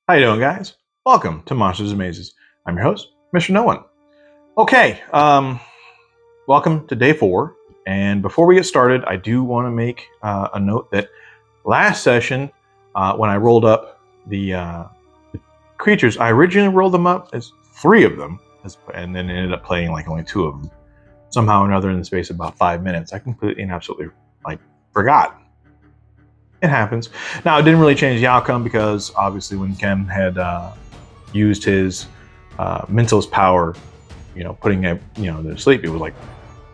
How you doing, guys? Welcome to Monsters and Mazes. I'm your host, Mr. No One. Okay, welcome to day 4. And before we get started, I do want to make a note that last session, when I rolled up the creatures, I originally rolled them up as 3 of them, and then ended up playing like only 2 of them. Somehow or another, in the space of about 5 minutes, I completely and absolutely forgot. It happens. Now, it didn't really change the outcome because obviously when Ken had used his Mental's power, putting it, to sleep, it was like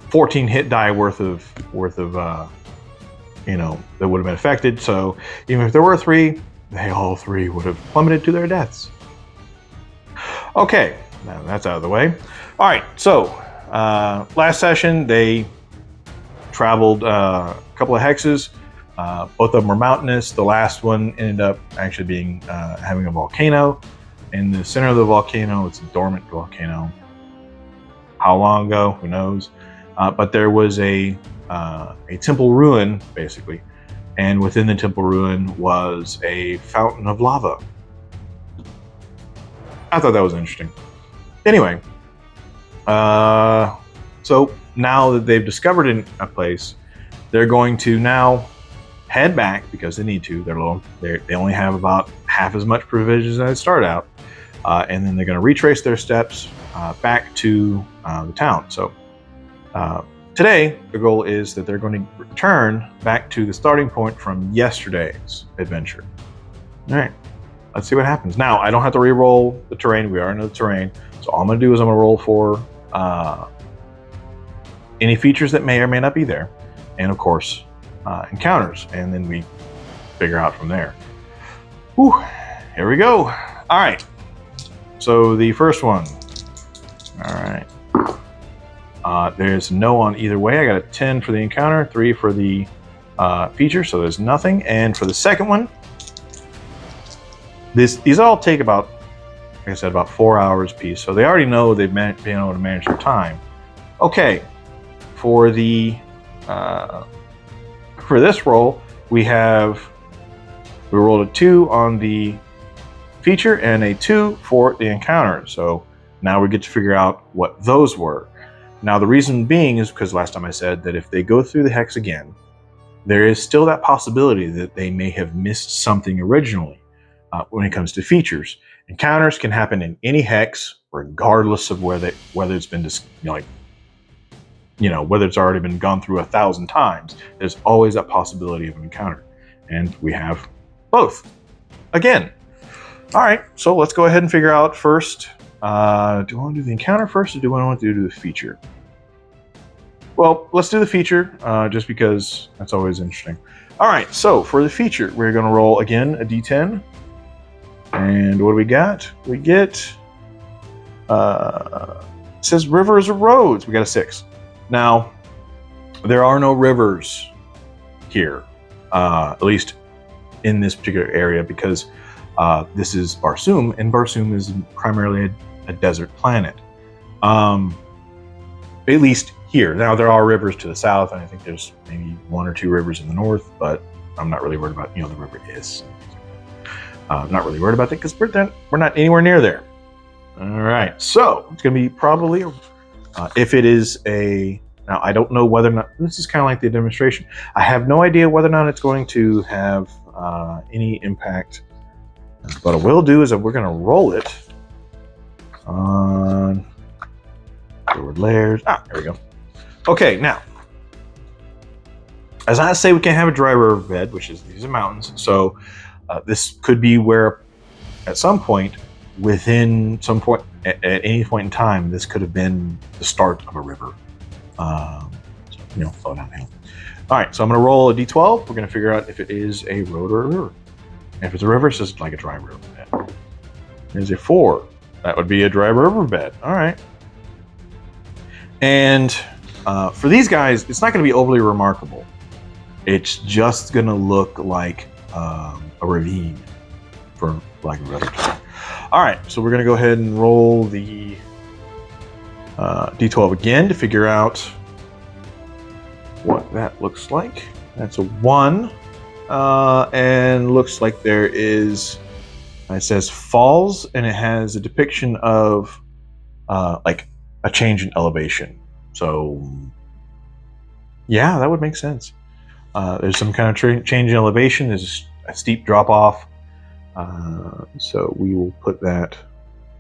14 hit die worth of that would have been affected. So even if there were 3, they all 3 would have plummeted to their deaths. Okay, now that's out of the way. All right, so last session they traveled a couple of hexes. Both of them were mountainous. The last one ended up actually being having a volcano. In the center of the volcano, it's a dormant volcano. How long ago? Who knows? But there was a temple ruin, basically. And within the temple ruin was a fountain of lava. I thought that was interesting. Anyway, so now that they've discovered a place, they're going to now head back because they need to. They only have about half as much provisions as they start out, and then they're going to retrace their steps back to the town. So today, the goal is that they're going to return back to the starting point from yesterday's adventure. All right, let's see what happens. Now, I don't have to re-roll the terrain. We are in the terrain, so all I'm going to do is I'm going to roll for any features that may or may not be there, and of course, encounters, and then we figure out from there. Whew, here we go. All right, so the first one. All right, there's no on either way. I got a 10 for the encounter, 3 for the feature, so there's nothing. And for the second one, these all take about, like I said, about 4 hours piece, so they already know they've been able to manage their time. Okay, for the for this roll, we rolled a 2 on the feature and a 2 for the encounter. So now we get to figure out what those were. Now the reason being is because last time I said that if they go through the hex again, there is still that possibility that they may have missed something originally when it comes to features. Encounters can happen in any hex, regardless of whether it's been whether it's already been gone through 1,000 times. There's always that possibility of an encounter. And we have both. Again. All right, so let's go ahead and figure out first, do I want to do the encounter first, or do I want to do the feature? Well, let's do the feature, just because that's always interesting. All right, so for the feature, we're going to roll, again, a d10. And what do we got? We get, it says rivers or roads. We got a 6. Now, there are no rivers here, at least in this particular area, because this is Barsoom, and Barsoom is primarily a desert planet. At least here. Now, there are rivers to the south, and I think there's maybe 1 or 2 rivers in the north, but I'm not really worried about, the river is. I'm not really worried about that because we're not anywhere near there. All right, so it's going to be probably if it is now I don't know whether or not, this is kind of like the demonstration. I have no idea whether or not it's going to have any impact. What I will do is that we're going to roll it on forward layers. There we go. Okay, now, as I say, we can't have a dry river bed, which is these are mountains. So this could be where at some point, within some point, at any point in time, this could have been the start of a river. Flow downhill. All right, so I'm going to roll a d12. We're going to figure out if it is a road or a river. And if it's a river, it's just like a dry river bed. There's a 4. That would be a dry river bed. All right. And for these guys, it's not going to be overly remarkable. It's just going to look like a ravine, for lack of a better term. All right, so we're going to go ahead and roll the d12 again to figure out what that looks like. That's a 1, and looks like there is It says falls, and it has a depiction of like a change in elevation. So yeah, that would make sense. There's some kind of change in elevation. There's a steep drop off. So we will put that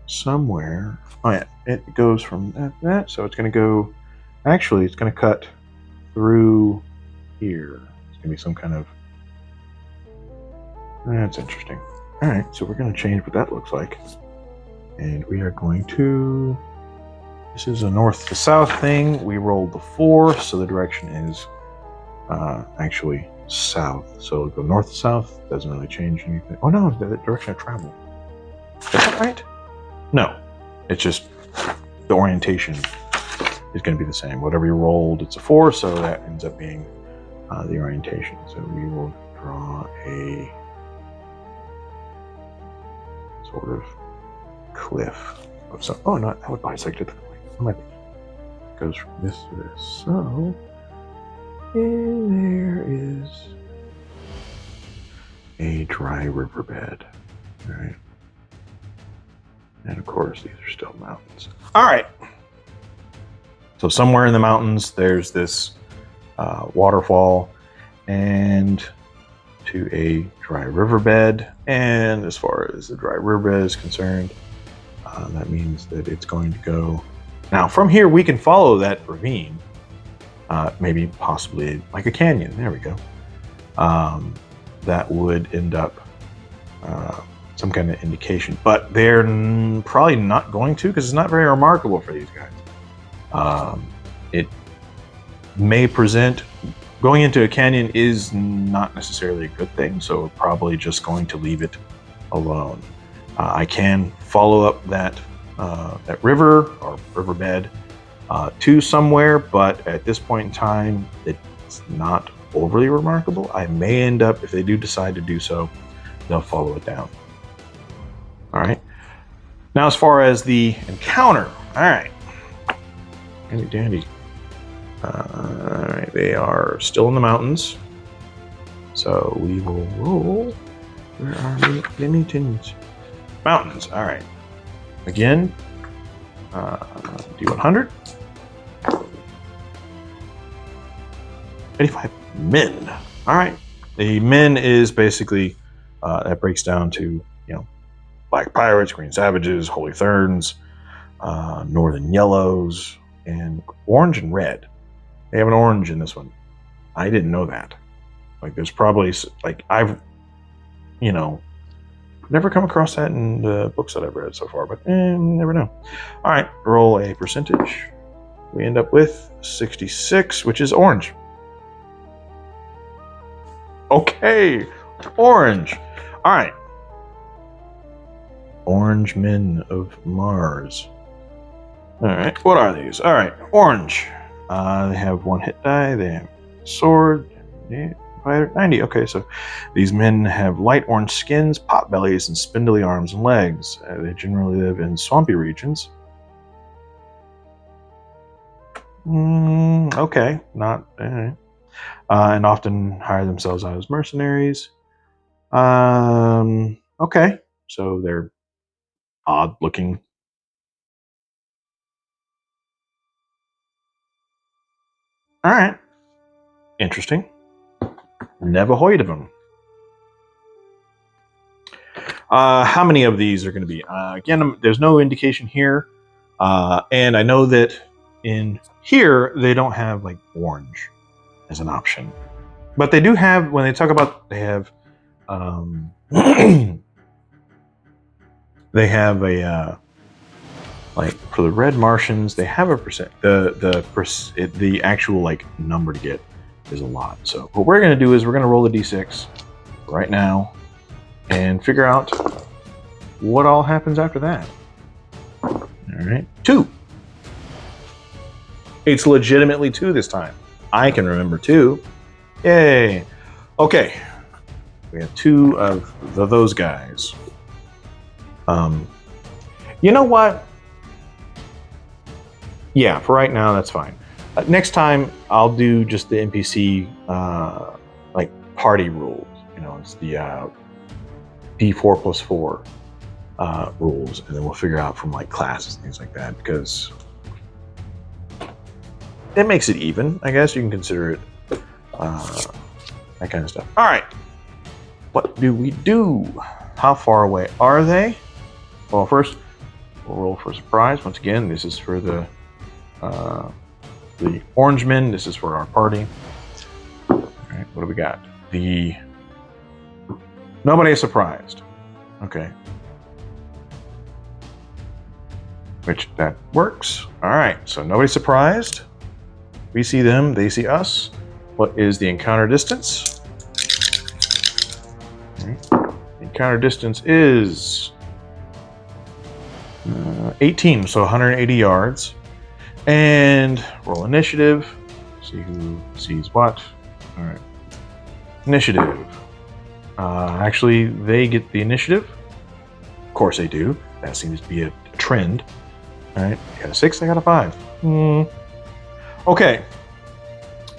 somewhere. Oh yeah, it goes from that. So it's going to go. Actually, it's going to cut through here. It's going to be some kind of. That's interesting. All right, so we're going to change what that looks like, and we are going to. This is a north to south thing. We rolled the 4, so the direction is actually south. So go north to south. Doesn't really change anything. Oh no, the direction of travel. Is that right? No, it's just the orientation is going to be the same. Whatever you rolled, it's a 4, so that ends up being the orientation. So we will draw a sort of cliff of some. Oh no, that would bisect it. It goes from this to this. So, and there is a dry riverbed. All right. And of course, these are still mountains. All right. So somewhere in the mountains, there's this waterfall and to a dry riverbed. And as far as the dry riverbed is concerned, that means that it's going to go. Now, from here, we can follow that ravine, maybe possibly like a canyon. There we go. That would end up some kind of indication, but they're probably not going to, because it's not very remarkable for these guys. It may present, going into a canyon is not necessarily a good thing, so we're probably just going to leave it alone. I can follow up that river or riverbed to somewhere, but at this point in time, it's not overly remarkable. I may end up, if they do decide to do so, they'll follow it down. All right. Now, as far as the encounter, all right. Handy dandy. All right, they are still in the mountains, so we will roll. Where are the Limitons? Mountains. All right. Again, D100. 85 men. All right. The men is basically that breaks down to black pirates, green savages, holy therns, northern yellows, and orange and red. They have an orange in this one. I didn't know that. Like, there's probably I've never come across that in the books that I've read so far, but never know. All right, roll a percentage. We end up with 66, which is orange. Okay, orange. All right. Orange men of Mars. All right, what are these? All right, orange. They have 1 hit die. They have sword. 90. Okay, so these men have light orange skins, pot bellies, and spindly arms and legs. They generally live in swampy regions. Okay, not. And often hire themselves out as mercenaries. Okay, so they're odd looking. All right, interesting. Never heard of them. How many of these are going to be? Again, there's no indication here, and I know that in here they don't have like orange as an option, but they do have, when they talk about, they have they have a like for the red Martians, they have a percent. The actual like number to get is a lot. So what we're going to do is we're going to roll the d6 right now and figure out what all happens after that. All right, 2. It's legitimately 2 this time. I can remember 2. Yay. Okay, we have 2 of those guys. You know what? Yeah, for right now, that's fine. Next time, I'll do just the NPC like party rules. It's the D4 plus 4 rules, and then we'll figure out from like classes and things like that, because it makes it even. I guess you can consider it that kind of stuff. All right, what do we do? How far away are they? Well, first we'll roll for surprise. Once again, this is for the orange men. This is for our party. All right, what do we got? Nobody is surprised. Okay. Which that works. All right, so nobody's surprised. We see them, they see us. What is the encounter distance? All right. The encounter distance is 18, so 180 yards. And roll initiative. See who sees what. All right. Initiative. Actually, they get the initiative. Of course they do. That seems to be a trend. All right, I got a 6, I got a 5. Okay,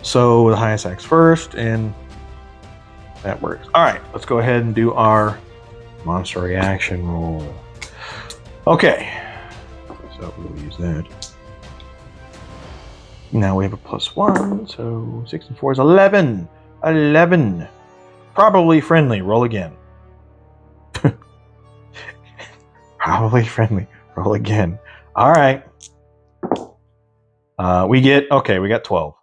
so the highest acts first, and that works. All right, let's go ahead and do our monster reaction roll. Okay, so we'll use that. Now we have a +1, so 6 and 4 is 11. 11. Probably friendly. Roll again. Probably friendly. Roll again. All right. We got 12.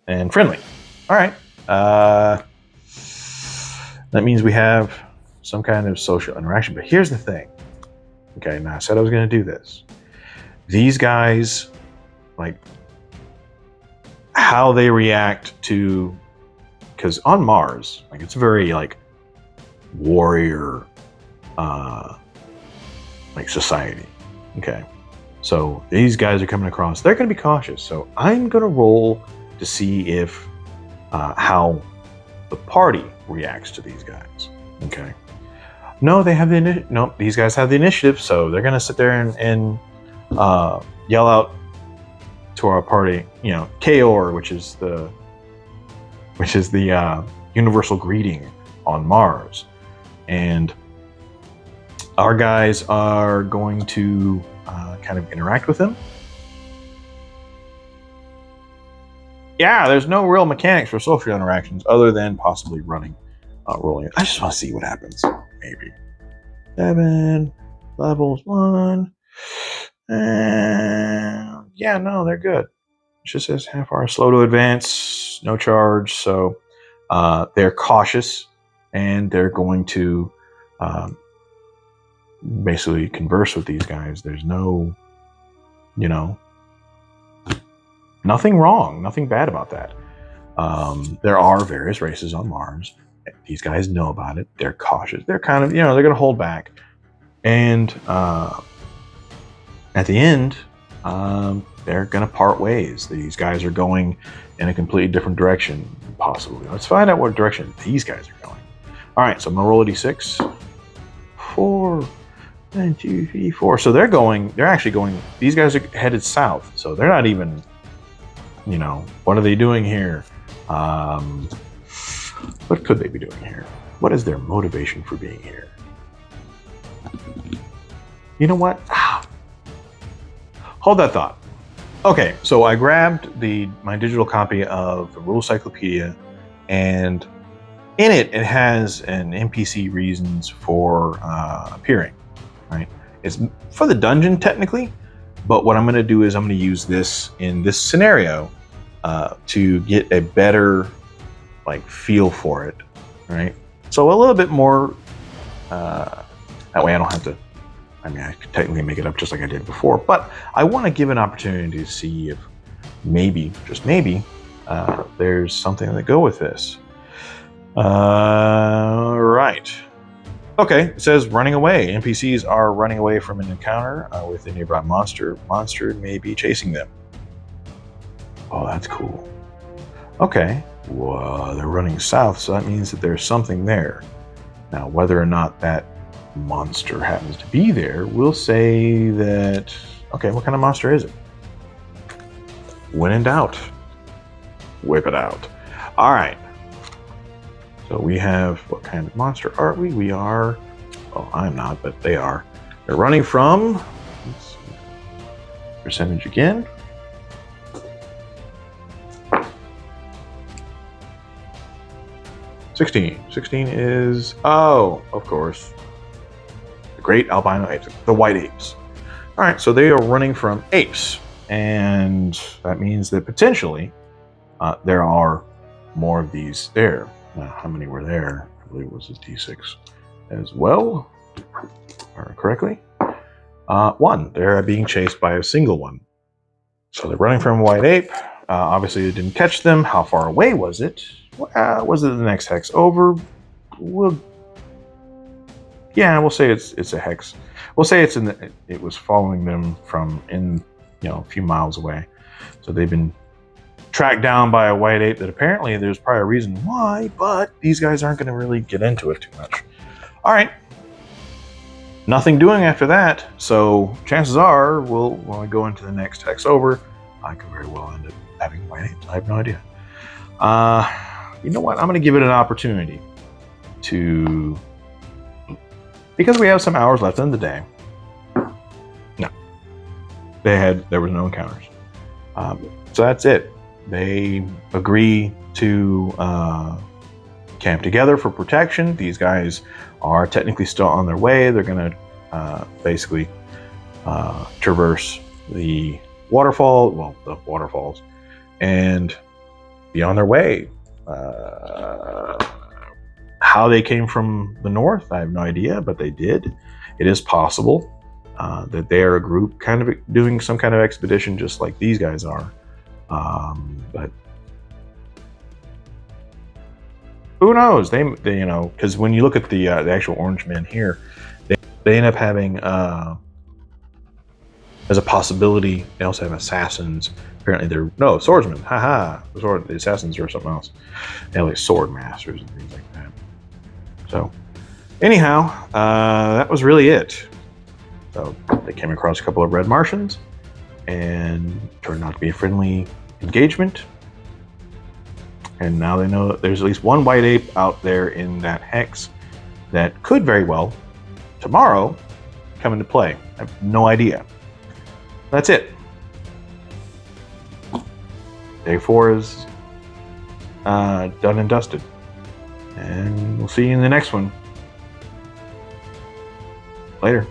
And friendly. All right. That means we have some kind of social interaction. But here's the thing. Okay, now I said I was going to do this. These guys, like, how they react to, because on Mars, like, it's very, like, warrior, like, society. Okay, so these guys are coming across. They're going to be cautious. So I'm going to roll to see if how the party reacts to these guys. Okay. No, they have no. These guys have the initiative, so they're going to sit there and yell out to our party. You know, Kaor, which is the universal greeting on Mars, and our guys are going to kind of interact with them. Yeah, there's no real mechanics for social interactions other than possibly rolling. I just want to see what happens. Maybe 7 levels 1. Yeah, no, they're good. It just says half hour slow to advance, no charge. So they're cautious, and they're going to basically converse with these guys. There's no, nothing wrong, nothing bad about that. There are various races on Mars. These guys know about it. They're cautious. They're kind of, they're going to hold back. And at the end, they're going to part ways. These guys are going in a completely different direction, possibly. Let's find out what direction these guys are going. All right, so I'm going to roll a d6. 4, 1, 2, 3, 4. So they're actually going, these guys are headed south. So they're not even, what are they doing here? What could they be doing here? What is their motivation for being here? You know what? Hold that thought. Okay, so I grabbed my digital copy of the Rule Cyclopedia, and in it has an NPC reasons for appearing. Right? It's for the dungeon technically, but what I'm going to do is I'm going to use this in this scenario to get a better feel for it. Right? So a little bit more. That way I don't have to. I mean, I could technically make it up just like I did before, but I want to give an opportunity to see if maybe, just maybe, there's something to go with this. Right. Okay, it says running away. NPCs are running away from an encounter with a nearby monster. Monster may be chasing them. Oh, that's cool. Okay, well, they're running south, so that means that there's something there. Now, whether or not that monster happens to be there, we'll say that, okay, what kind of monster is it? When in doubt, whip it out. All right. So we have, what kind of monster are we? We are, well, I'm not, but they are. They're running from, let's see, percentage again. Sixteen is, oh, of course, the great albino apes, the white apes. All right, so they are running from apes, and that means that potentially there are more of these there. Now, how many were there? I believe it was a D6 as well, or correctly. One. They're being chased by a single one. So they're running from a white ape. Obviously, it didn't catch them. How far away was it? Was it the next hex over? Yeah, we'll say it's a hex. We'll say it's it was following them from a few miles away. So they've been tracked down by a white ape that apparently there's probably a reason why, but these guys aren't going to really get into it too much. All right. Nothing doing after that, so chances are when we go into the next hex over, I could very well end up having white apes. I have no idea. You know what? I'm going to give it an opportunity to, because we have some hours left in the day. No, there was no encounters, so that's it. They agree to camp together for protection. These guys are technically still on their way. They're going to basically traverse the waterfalls, and be on their way. How they came from the north, I have no idea, but they did. It is possible that they are a group kind of doing some kind of expedition just like these guys are. But who knows? They because when you look at the actual orange men here, they end up having as a possibility. They also have assassins. Apparently, they're swordsmen. Haha, the assassins are something else. They have like sword masters and things like that. So, anyhow, that was really it. So they came across a couple of red Martians, and turned out to be a friendly engagement. And now they know that there's at least one white ape out there in that hex that could very well, tomorrow, come into play. I have no idea. That's it. Day 4 is done and dusted. And we'll see you in the next one. Later.